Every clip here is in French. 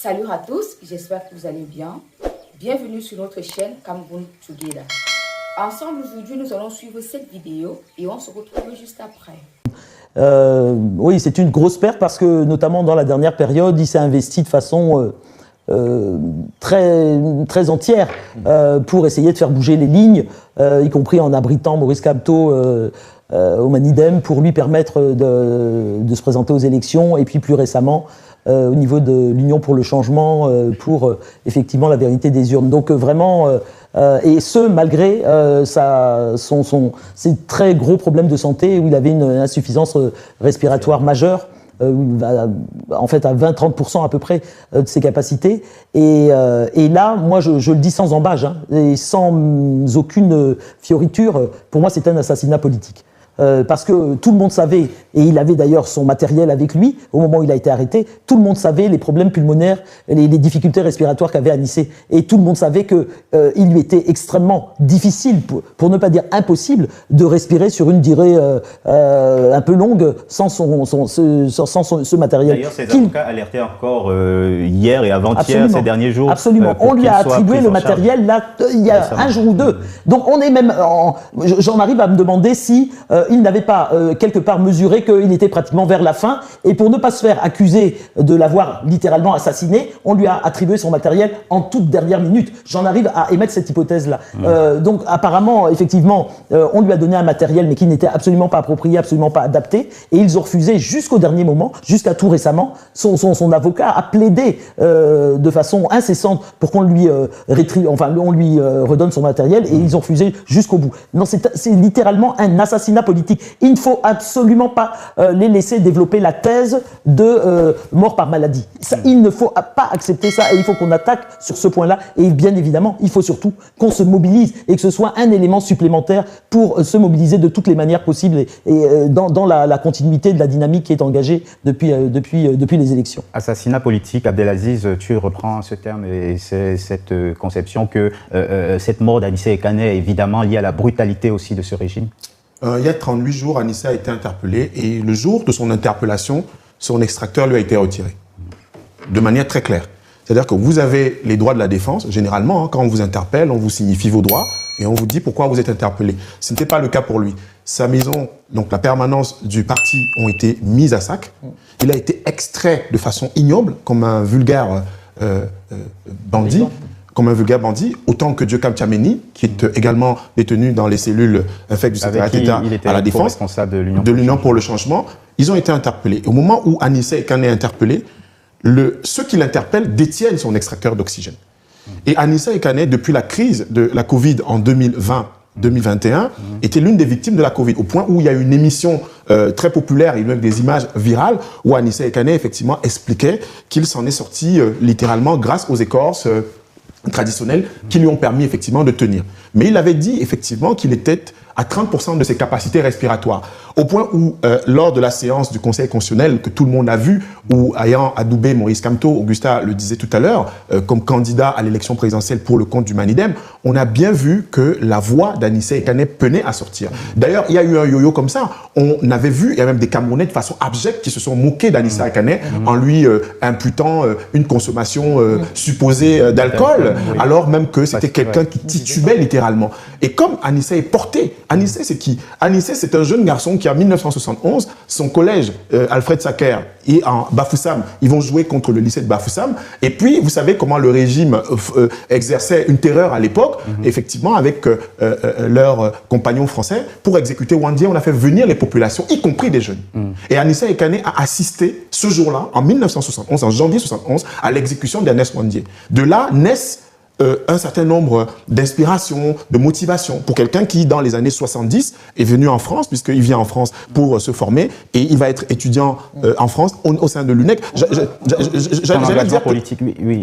Salut à tous, j'espère que vous allez bien. Bienvenue sur notre chaîne Cameroun Together. Ensemble aujourd'hui, nous allons suivre cette vidéo et on se retrouve juste après. Oui, c'est une grosse perte parce que notamment dans la dernière période, il s'est investi de façon très entière pour essayer de faire bouger les lignes, y compris en abritant Maurice Kamto au Manidem pour lui permettre de se présenter aux élections, et puis plus récemment au niveau de l'Union pour le changement pour effectivement la vérité des urnes. Donc vraiment, et ce malgré ses très gros problèmes de santé où il avait une insuffisance respiratoire majeure, en fait à 20-30% à peu près de ses capacités. Et là, moi je le dis sans embâche, hein, et sans aucune fioriture, pour moi c'est un assassinat politique. Parce que tout le monde savait, et il avait d'ailleurs son matériel avec lui au moment où il a été arrêté, tout le monde savait les problèmes pulmonaires, les difficultés respiratoires qu'avait Anissé, et tout le monde savait que il lui était extrêmement difficile, pour ne pas dire impossible, de respirer sur une durée un peu longue sans ce matériel. D'ailleurs, ses avocats alertaient encore hier et avant-hier, ces derniers jours. Absolument. On lui a attribué le matériel là, il y a un jour ou deux. Donc on est même, j'en arrive à me demander si il n'avait pas quelque part mesuré qu'il était pratiquement vers la fin, et pour ne pas se faire accuser de l'avoir littéralement assassiné, on lui a attribué son matériel en toute dernière minute. J'en arrive à émettre cette hypothèse-là. Donc apparemment, effectivement, on lui a donné un matériel mais qui n'était absolument pas approprié, absolument pas adapté, et ils ont refusé jusqu'au dernier moment, jusqu'à tout récemment. Son avocat a plaidé de façon incessante pour qu'on lui redonne son matériel, et ils ont refusé jusqu'au bout. Non, c'est littéralement un assassinat politique. Il ne faut absolument pas les laisser développer la thèse de mort par maladie. Ça, il ne faut pas accepter ça, et il faut qu'on attaque sur ce point-là. Et bien évidemment, il faut surtout qu'on se mobilise et que ce soit un élément supplémentaire pour se mobiliser de toutes les manières possibles et dans la continuité de la dynamique qui est engagée depuis les élections. Assassinat politique, Abdelaziz, tu reprends ce terme et c'est cette conception que cette mort d'Anissé Ekane est évidemment liée à la brutalité aussi de ce régime. Il y a 38 jours, Anissé a été interpellé, et le jour de son interpellation, son extracteur lui a été retiré. De manière très claire. C'est-à-dire que vous avez les droits de la défense, généralement, hein, quand on vous interpelle, on vous signifie vos droits, et on vous dit pourquoi vous êtes interpellé. Ce n'était pas le cas pour lui. Sa maison, donc la permanence du parti, ont été mises à sac. Il a été extrait de façon ignoble, comme un vulgaire bandit. Comme un vulgaire bandit, autant que Dieucam Tchameni, qui est également détenu dans les cellules infectes du secrétariat d'État à la Défense, responsable de l'Union pour le changement. Ils ont été interpellés. Au moment où Anissé Ekane est interpellé, ceux qui l'interpellent détiennent son extracteur d'oxygène. Et Anissé Ekane, depuis la crise de la Covid en 2020-2021, était l'une des victimes de la Covid, au point où il y a une émission très populaire, et même des images virales, où Anissé Ekane, effectivement, expliquait qu'il s'en est sorti littéralement grâce aux écorces traditionnels qui lui ont permis effectivement de tenir. Mais il avait dit effectivement qu'il était à 30% de ses capacités respiratoires. Au point où, lors de la séance du Conseil constitutionnel que tout le monde a vu, où ayant adoubé Maurice Kamto, Augusta le disait tout à l'heure, comme candidat à l'élection présidentielle pour le compte du Manidem, on a bien vu que la voix d'Anissé Ekane peinait à sortir. D'ailleurs, il y a eu un yo-yo comme ça. On avait vu, il y a même des Camerounais de façon abjecte qui se sont moqués d'Anissé Ekane en lui imputant une consommation supposée d'alcool, alors même que c'était quelqu'un qui titubait littéralement. Et comme Anissé est porté, Anissé c'est qui? Anissé c'est un jeune garçon qui en 1971, son collège Alfred Sacker et en Bafoussam, ils vont jouer contre le lycée de Bafoussam. Et puis, vous savez comment le régime exerçait une terreur à l'époque, effectivement, avec leurs compagnons français, pour exécuter Wandie, on a fait venir les populations, y compris des jeunes. Et Anissé Ekane a assisté ce jour-là, en 1971, en janvier 1971, à l'exécution d'Ernest Wandie. De là naissent un certain nombre d'inspirations, de motivations pour quelqu'un qui, dans les années 70, est venu en France, puisqu'il vient en France pour se former, et il va être étudiant en France au sein de l'UNEC.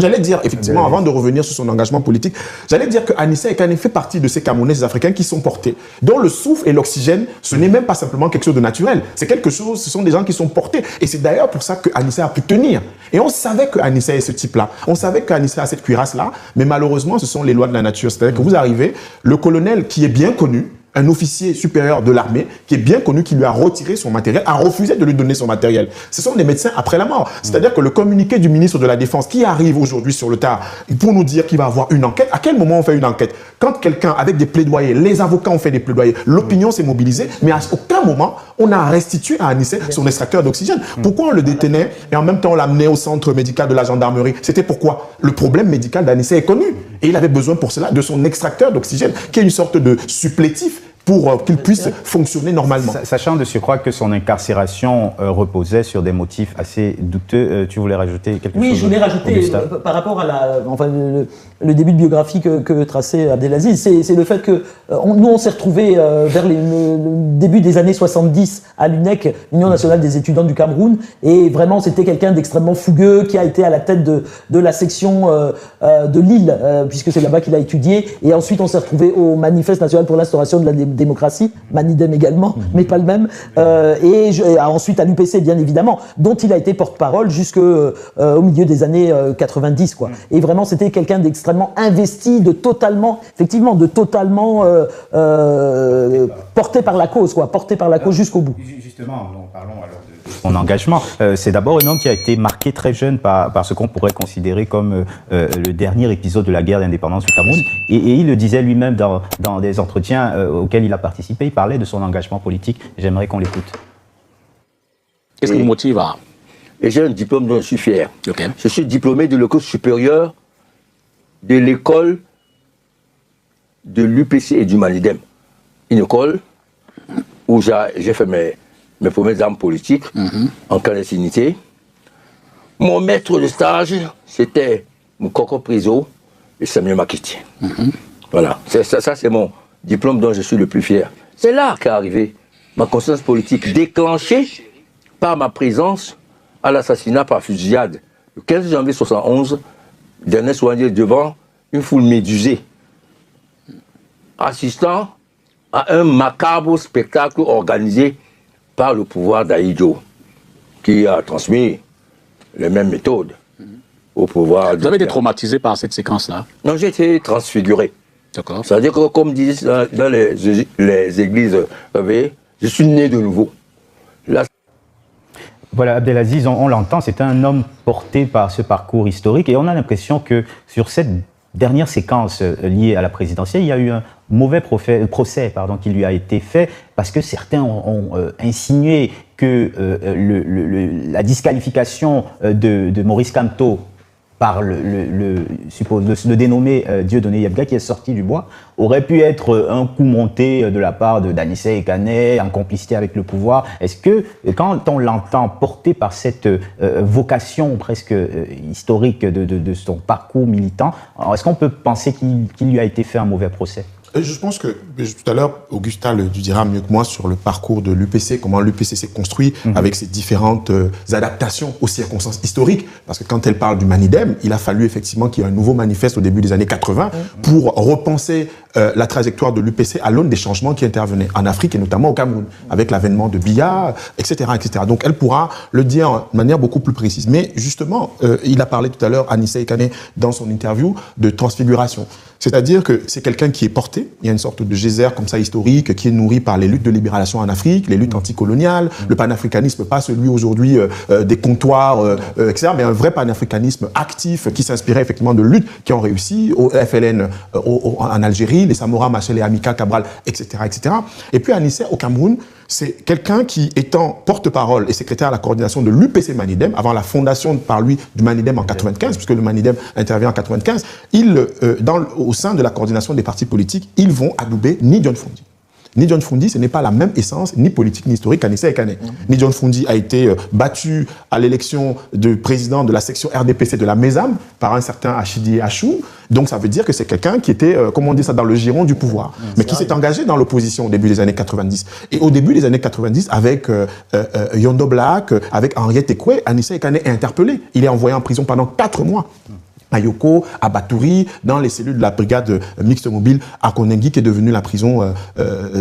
J'allais dire, effectivement, avant de revenir sur son engagement politique, j'allais dire que Anissé Ekane fait partie de ces Camerounais africains qui sont portés, dont le souffle et l'oxygène, ce n'est même pas simplement quelque chose de naturel, c'est quelque chose, ce sont des gens qui sont portés, et c'est d'ailleurs pour ça que Anissé a pu tenir. Et on savait que Anissé est ce type-là, on savait qu'Anissé a cette cuirasse-là, mais malheureusement, ce sont les lois de la nature. C'est-à-dire que vous arrivez, le colonel qui est bien connu, un officier supérieur de l'armée qui est bien connu, qui lui a retiré son matériel, a refusé de lui donner son matériel. Ce sont des médecins après la mort. C'est-à-dire que le communiqué du ministre de la Défense qui arrive aujourd'hui sur le tard pour nous dire qu'il va avoir une enquête, à quel moment on fait une enquête? Quand quelqu'un, avec des plaidoyers, les avocats ont fait des plaidoyers, l'opinion s'est mobilisée, mais à aucun moment on a restitué à Anissé son extracteur d'oxygène. Pourquoi on le détenait et en même temps on l'amenait au centre médical de la gendarmerie? C'était pourquoi? Le problème médical d'Anissé est connu et il avait besoin pour cela de son extracteur d'oxygène, qui est une sorte de supplétif pour qu'il puisse fonctionner normalement. Sachant de surcroît que son incarcération reposait sur des motifs assez douteux, tu voulais rajouter quelque chose? Oui, je voulais rajouter par rapport à le début de biographie que traçait Abdelaziz, c'est le fait que nous on s'est retrouvés vers le début des années 70 à l'UNEC, Union nationale des étudiants du Cameroun, et vraiment c'était quelqu'un d'extrêmement fougueux qui a été à la tête de la section de Lille, puisque c'est là-bas qu'il a étudié, et ensuite on s'est retrouvés au Manifeste national pour l'instauration de la démocratie, Manidem également, mais pas le même, et ensuite à l'UPC bien évidemment, dont il a été porte-parole jusqu'au milieu des années 90 quoi. Et vraiment c'était quelqu'un d'extrêmement investi, effectivement porté par la cause quoi, porté par la cause jusqu'au bout. Justement, parlons alors de son engagement. C'est d'abord un homme qui a été marqué très jeune par ce qu'on pourrait considérer comme le dernier épisode de la guerre d'indépendance du Cameroun. Et il le disait lui-même dans des entretiens auxquels il a participé. Il parlait de son engagement politique. J'aimerais qu'on l'écoute. Qu'est-ce qui vous motive à... Et j'ai un diplôme dont je suis fier. Okay. Je suis diplômé de l'école supérieure de l'école de l'UPC et du Manidem. Une école où j'ai fait mes premières armes politiques en clandestinité. Mon maître de stage, c'était Moukoko Priso et Samuel Makiti. Voilà, ça c'est mon diplôme dont je suis le plus fier. C'est là qu'est arrivée ma conscience politique, déclenchée par ma présence à l'assassinat par fusillade le 15 janvier 1971 d'Ernest Ouandé devant une foule médusée, assistant à un macabre spectacle organisé par le pouvoir d'Aïdjo, qui a transmis les mêmes méthodes au pouvoir. Vous avez été traumatisé par cette séquence-là? Non, j'ai été transfiguré. D'accord. C'est-à-dire que, comme disent dans les églises, vous savez, je suis né de nouveau. Là, voilà, Abdelaziz, on l'entend, c'est un homme porté par ce parcours historique et on a l'impression que sur cette dernière séquence liée à la présidentielle, il y a eu un mauvais procès qui lui a été fait parce que certains ont insinué que la disqualification de Maurice Kamto par le dénommé Dieudonné Yebga qui est sorti du bois, aurait pu être un coup monté de la part d'Anissé Ekané en complicité avec le pouvoir. Est-ce que, quand on l'entend porté par cette vocation presque historique de son parcours militant, est-ce qu'on peut penser qu'il lui a été fait un mauvais procès? Je pense que, tout à l'heure, Augustin le dira mieux que moi sur le parcours de l'UPC, comment l'UPC s'est construit avec ses différentes adaptations aux circonstances historiques. Parce que quand elle parle du Manidem, il a fallu effectivement qu'il y ait un nouveau manifeste au début des années 80 pour repenser la trajectoire de l'UPC à l'aune des changements qui intervenaient en Afrique et notamment au Cameroun, avec l'avènement de Biya, etc., etc. Donc elle pourra le dire de manière beaucoup plus précise. Mais justement, il a parlé tout à l'heure, Anissé Ekané, dans son interview, de transfiguration. C'est-à-dire que c'est quelqu'un qui est porté, il y a une sorte de geyser comme ça historique qui est nourri par les luttes de libération en Afrique, les luttes anticoloniales, le panafricanisme, pas celui aujourd'hui des comptoirs, etc., mais un vrai panafricanisme actif qui s'inspirait effectivement de luttes qui ont réussi, au FLN en Algérie, les Samora Machel et Amilcar Cabral, etc., etc. Et puis Anissé au Cameroun, c'est quelqu'un qui, étant porte-parole et secrétaire à la coordination de l'UPC Manidem, avant la fondation par lui du Manidem en 95, puisque le Manidem intervient en 95, au sein de la coordination des partis politiques, ils vont adouber ni John Fundi. Ni John Fundi, ce n'est pas la même essence, ni politique, ni historique qu'Anissé Ekané. Ni John Fundi a été battu à l'élection de président de la section RDPC de la MESAM par un certain Achidi Achou. Donc ça veut dire que c'est quelqu'un qui était, comment on dit ça, dans le giron du pouvoir, mais qui s'est engagé dans l'opposition au début des années 90. Et au début des années 90, avec Yondo Black, avec Henriette Ekwe, Anissé Ekané est interpellé. Il est envoyé en prison pendant 4 mois. À Yoko, à Batouri, dans les cellules de la brigade mixte mobile à Konengi, qui est devenue la prison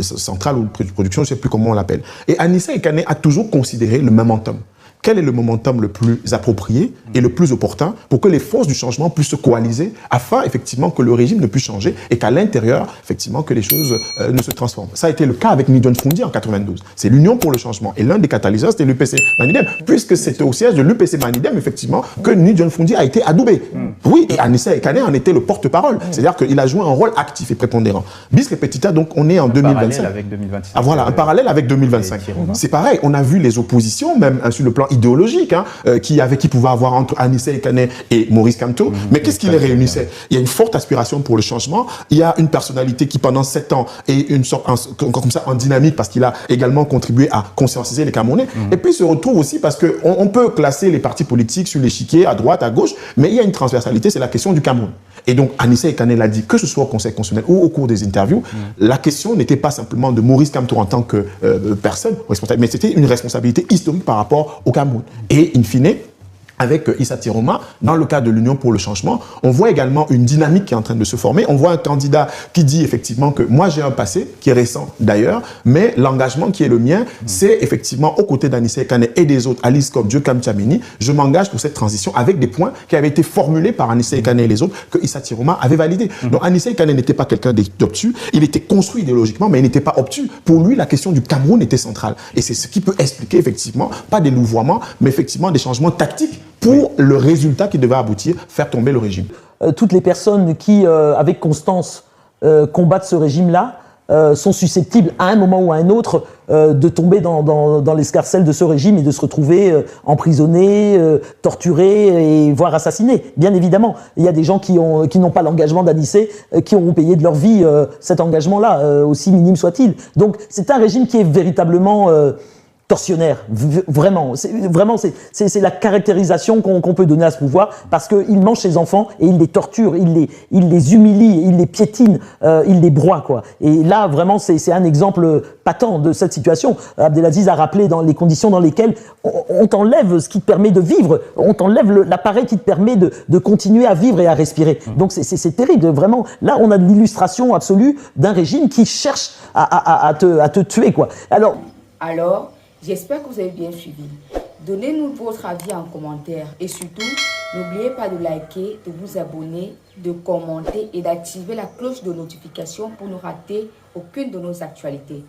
centrale ou de production, je ne sais plus comment on l'appelle. Et Anissé Ekané a toujours considéré le momentum. quel est le momentum le plus approprié et le plus opportun pour que les forces du changement puissent se coaliser afin effectivement que le régime ne puisse changer et qu'à l'intérieur, effectivement, que les choses ne se transforment. Ça a été le cas avec Ni John Fundi en 92. C'est l'Union pour le changement. Et l'un des catalyseurs, c'était l'UPC Manidem, puisque c'était au siège de l'UPC Manidem, effectivement, que Ni John Fundi a été adoubé. Oui, et Anissa Ekane en était le porte-parole. C'est-à-dire qu'il a joué un rôle actif et prépondérant. Bis repetita, donc on est en 2025. Parallèle avec 2025. Ah voilà, un parallèle avec 2025. C'est pareil, on a vu les oppositions, même sur le plan idéologique, qui pouvait avoir entre Anissa Ekane et Maurice Kamto. Mais qu'est-ce qui les réunissait? Il y a une forte aspiration pour le changement. Il y a une personnalité qui, pendant 7 ans, est une sorte, comme ça, en dynamique, parce qu'il a également contribué à conscientiser les Camerounais. Et puis, il se retrouve aussi parce qu'on peut classer les partis politiques sur l'échiquier, à droite, à gauche, mais il y a une transversalité, c'est la question du Cameroun. Et donc, Anissa Ekane l'a dit, que ce soit au Conseil constitutionnel ou au cours des interviews, la question n'était pas simplement de Maurice Kamto en tant que personne responsable, mais c'était une responsabilité historique par rapport au Cameroun. Et, in fine, avec Issa Tiroma, dans le cadre de l'Union pour le changement, on voit également une dynamique qui est en train de se former. On voit un candidat qui dit effectivement que moi j'ai un passé, qui est récent d'ailleurs, mais l'engagement qui est le mien, c'est effectivement aux côtés d'Anissa Ekane et des autres, Alice Cobb, Dieu-Kam Tchamini, je m'engage pour cette transition avec des points qui avaient été formulés par Anissa Ekane et les autres, que Issa Tiroma avait validé. Donc Anissa Ekane n'était pas quelqu'un d'obtus, il était construit idéologiquement, mais il n'était pas obtus. Pour lui, la question du Cameroun était centrale. Et c'est ce qui peut expliquer effectivement, pas des louvoiements, mais effectivement des changements tactiques pour le résultat qui devait aboutir, faire tomber le régime. Toutes les personnes qui, avec constance, combattent ce régime-là, sont susceptibles, à un moment ou à un autre, de tomber dans l'escarcelle de ce régime et de se retrouver emprisonnés, torturés et voire assassinés. Bien évidemment, il y a des gens qui n'ont pas l'engagement d'Anissé, qui auront payé de leur vie cet engagement-là, aussi minime soit-il. Donc c'est un régime qui est véritablement tortionnaire, vraiment. C'est la caractérisation qu'on peut donner à ce pouvoir, parce qu'il mange ses enfants et il les torture, il les humilie, il les piétine, il les broie, quoi. Et là, vraiment, c'est un exemple patent de cette situation. Abdelaziz a rappelé dans les conditions dans lesquelles on t'enlève ce qui te permet de vivre, on t'enlève l'appareil qui te permet de continuer à vivre et à respirer. Donc c'est terrible, vraiment. Là, on a de l'illustration absolue d'un régime qui cherche à te tuer, quoi. Alors, j'espère que vous avez bien suivi. Donnez-nous votre avis en commentaire et surtout, n'oubliez pas de liker, de vous abonner, de commenter et d'activer la cloche de notification pour ne rater aucune de nos actualités.